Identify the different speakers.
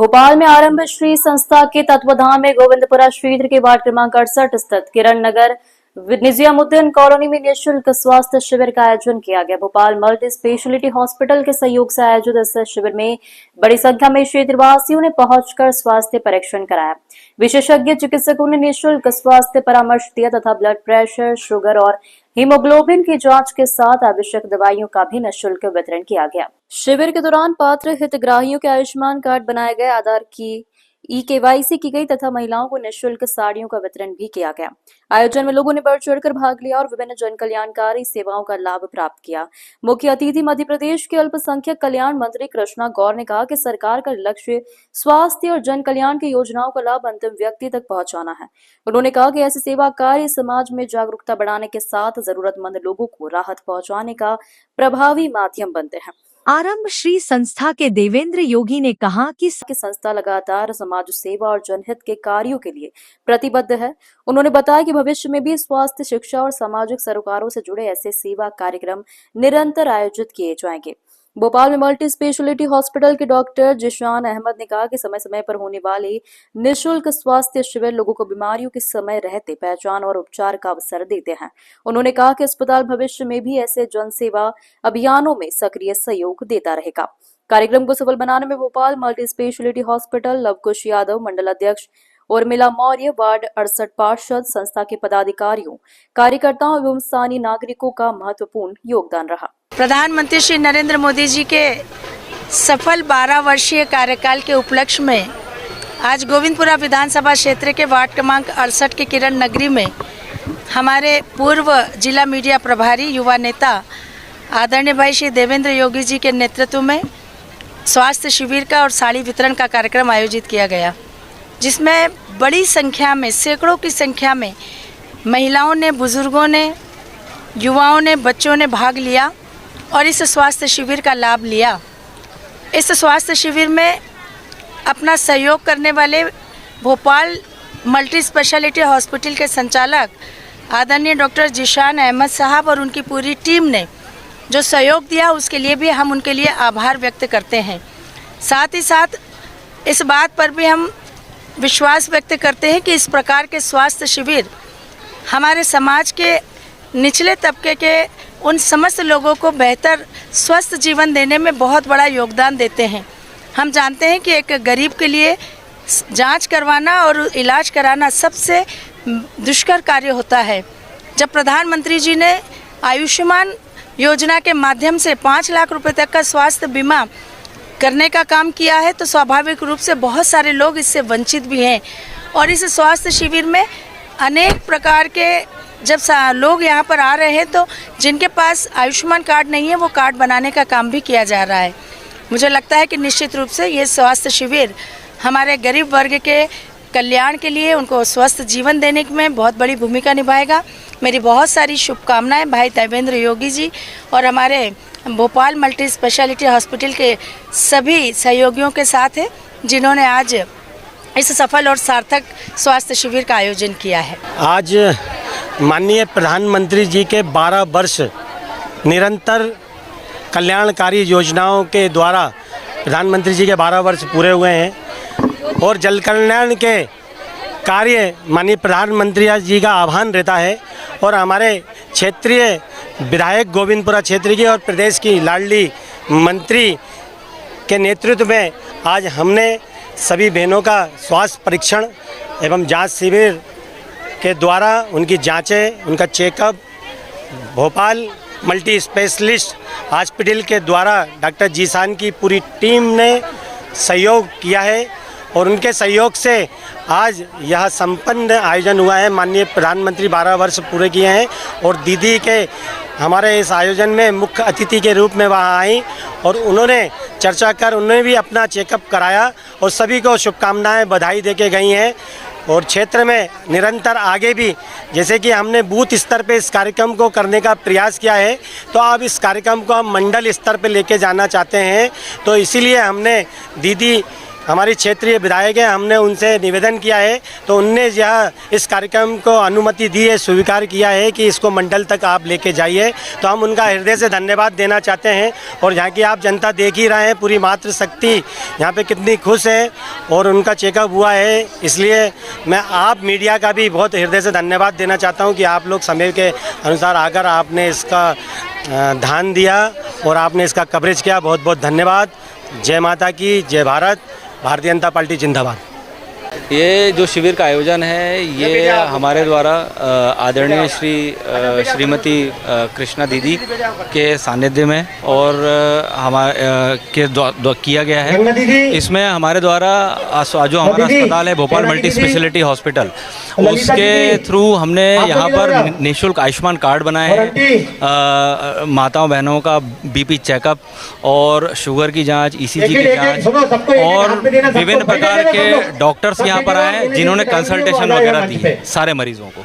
Speaker 1: भोपाल में आरंभ श्री संस्था के तत्वाधान में गोविंदपुरा क्षेत्र के वार्ड क्रमांक 68 स्थित किरण नगर निजामुद्दीन कॉलोनी में निःशुल्क स्वास्थ्य शिविर का आयोजन किया गया। भोपाल मल्टी स्पेशलिटी हॉस्पिटल के सहयोग से आयोजित इस शिविर में बड़ी संख्या में क्षेत्रवासियों ने पहुंचकर स्वास्थ्य परीक्षण कराया। विशेषज्ञ चिकित्सकों ने निःशुल्क स्वास्थ्य परामर्श दिया तथा ब्लड प्रेशर, शुगर और हीमोग्लोबिन की जांच के साथ आवश्यक दवाइयों का भी निःशुल्क वितरण किया गया। शिविर के दौरान पात्र हितग्राहियों के आयुष्मान कार्ड बनाए गए, आधार की KYC की गई तथा महिलाओं को निःशुल्क साड़ियों का वितरण भी किया गया। आयोजन में लोगों ने बढ़ चढ़कर भाग लिया और विभिन्न जन कल्याणकारी सेवाओं का लाभ प्राप्त किया। मुख्य अतिथि मध्य प्रदेश के अल्पसंख्यक कल्याण मंत्री कृष्णा गौर ने कहा कि सरकार का लक्ष्य स्वास्थ्य और जन कल्याण की योजनाओं का लाभ अंतिम व्यक्ति तक पहुंचाना है। उन्होंने कहा कि ऐसे सेवा कार्य समाज में जागरूकता बढ़ाने के साथ जरूरतमंद लोगों को राहत पहुंचाने का प्रभावी माध्यम बनते हैं।
Speaker 2: आरंभ श्री संस्था के देवेंद्र योगी ने कहा कि
Speaker 1: संस्था लगातार समाज सेवा और जनहित के कार्यों के लिए प्रतिबद्ध है। उन्होंने बताया कि भविष्य में भी स्वास्थ्य, शिक्षा और सामाजिक सरोकारों से जुड़े ऐसे सेवा कार्यक्रम निरंतर आयोजित किए जाएंगे। भोपाल में मल्टी स्पेशलिटी हॉस्पिटल के डॉक्टर जिशान अहमद ने कहा कि समय समय पर होने वाले निःशुल्क स्वास्थ्य शिविर लोगों को बीमारियों के समय रहते पहचान और उपचार का अवसर देते हैं। उन्होंने कहा कि अस्पताल भविष्य में भी ऐसे जनसेवा अभियानों में सक्रिय सहयोग देता रहेगा। कार्यक्रम को सफल बनाने में Bhopal multi speciality hospital, Lavkush Yadav मंडल अध्यक्ष और मिला मौर्य, वार्ड 68 पार्षद, संस्था के पदाधिकारियों, कार्यकर्ताओं एवं स्थानीय नागरिकों का महत्वपूर्ण योगदान रहा।
Speaker 3: प्रधानमंत्री श्री नरेंद्र मोदी जी के सफल 12 वर्षीय कार्यकाल के उपलक्ष्य में आज गोविंदपुरा विधानसभा क्षेत्र के वार्ड क्रमांक 68 के किरण नगरी में हमारे पूर्व जिला मीडिया प्रभारी, युवा नेता आदरणीय भाई श्री देवेंद्र योगी जी के नेतृत्व में स्वास्थ्य शिविर का और साड़ी वितरण का कार्यक्रम आयोजित किया गया, जिसमें बड़ी संख्या में, सैकड़ों की संख्या में महिलाओं ने, बुजुर्गों ने, युवाओं ने, बच्चों ने भाग लिया और इस स्वास्थ्य शिविर का लाभ लिया। इस स्वास्थ्य शिविर में अपना सहयोग करने वाले भोपाल मल्टी स्पेशलिटी हॉस्पिटल के संचालक आदरणीय डॉक्टर जिशान अहमद साहब और उनकी पूरी टीम ने जो सहयोग दिया, उसके लिए भी हम उनके लिए आभार व्यक्त करते हैं। साथ ही साथ इस बात पर भी हम विश्वास व्यक्त करते हैं कि इस प्रकार के स्वास्थ्य शिविर हमारे समाज के निचले तबके के उन समस्त लोगों को बेहतर स्वस्थ जीवन देने में बहुत बड़ा योगदान देते हैं। हम जानते हैं कि एक गरीब के लिए जांच करवाना और इलाज कराना सबसे दुष्कर कार्य होता है। जब प्रधानमंत्री जी ने आयुष्मान योजना के माध्यम से 5 लाख रुपए तक का स्वास्थ्य बीमा करने का काम किया है, तो स्वाभाविक रूप से बहुत सारे लोग इससे वंचित भी हैं। और इस स्वास्थ्य शिविर में अनेक प्रकार के जब लोग यहाँ पर आ रहे हैं, तो जिनके पास आयुष्मान कार्ड नहीं है, वो कार्ड बनाने का काम भी किया जा रहा है। मुझे लगता है कि निश्चित रूप से ये स्वास्थ्य शिविर हमारे गरीब वर्ग के कल्याण के लिए, उनको स्वस्थ जीवन देने में बहुत बड़ी भूमिका निभाएगा। मेरी बहुत सारी शुभकामनाएं भाई देवेंद्र योगी जी और हमारे भोपाल मल्टी स्पेशलिटी हॉस्पिटल के सभी सहयोगियों के साथ है, जिन्होंने आज इस सफल और सार्थक स्वास्थ्य शिविर का आयोजन किया है।
Speaker 4: आज माननीय प्रधानमंत्री जी के 12 वर्ष निरंतर कल्याणकारी योजनाओं के द्वारा प्रधानमंत्री जी के 12 वर्ष पूरे हुए हैं और जल कल्याण के कार्य माननीय प्रधानमंत्री जी का आह्वान रहता है। और हमारे क्षेत्रीय विधायक गोविंदपुरा क्षेत्र की और प्रदेश की लाडली मंत्री के नेतृत्व में आज हमने सभी बहनों का स्वास्थ्य परीक्षण एवं जांच शिविर के द्वारा उनकी जांचें, उनका checkup Bhopal multi specialist hospital के द्वारा डॉक्टर जीशान की पूरी टीम ने सहयोग किया है और उनके सहयोग से आज यह संपन्न आयोजन हुआ है। माननीय प्रधानमंत्री 12 वर्ष पूरे किए हैं और दीदी के हमारे इस आयोजन में मुख्य अतिथि के रूप में वहाँ आई और उन्होंने चर्चा कर उन्होंने भी अपना चेकअप कराया और सभी को शुभकामनाएं, बधाई देके गई हैं। और क्षेत्र में निरंतर आगे भी, जैसे कि हमने बूथ स्तर पे इस कार्यक्रम को करने का प्रयास किया है, तो अब इस कार्यक्रम को हम मंडल स्तर पे लेके जाना चाहते हैं। तो इसीलिए हमने दीदी हमारी क्षेत्रीय विधायक हैं, हमने उनसे निवेदन किया है तो उनने यह इस कार्यक्रम को अनुमति दी है, स्वीकार किया है कि इसको मंडल तक आप लेके जाइए। तो हम उनका हृदय से धन्यवाद देना चाहते हैं। और यहाँ की आप जनता देख ही रहे हैं, पूरी मातृशक्ति यहाँ पे कितनी खुश है और उनका चेकअप हुआ है। इसलिए मैं आप मीडिया का भी बहुत हृदय से धन्यवाद देना चाहता हूँ कि आप लोग समय के अनुसार आकर आपने इसका ध्यान दिया और आपने इसका कवरेज किया। बहुत बहुत धन्यवाद। जय माता की, जय भारत, भारतीय जनता पार्टी जिंदाबाद।
Speaker 5: ये जो शिविर का आयोजन है ये हमारे द्वारा आदरणीय श्रीमती कृष्णा दीदी के सानिध्य में और किया गया है। इसमें हमारे द्वारा जो हमारा अस्पताल है भोपाल मल्टी स्पेशलिटी हॉस्पिटल, उसके थ्रू हमने यहाँ पर निःशुल्क आयुष्मान कार्ड बनाए हैं। माताओं बहनों का बीपी चेकअप और शुगर की जांच, ईसीजी की जांच और विभिन्न प्रकार के डॉक्टर्स यहाँ पर आए हैं जिन्होंने कंसल्टेशन वगैरह दी है सारे मरीजों को।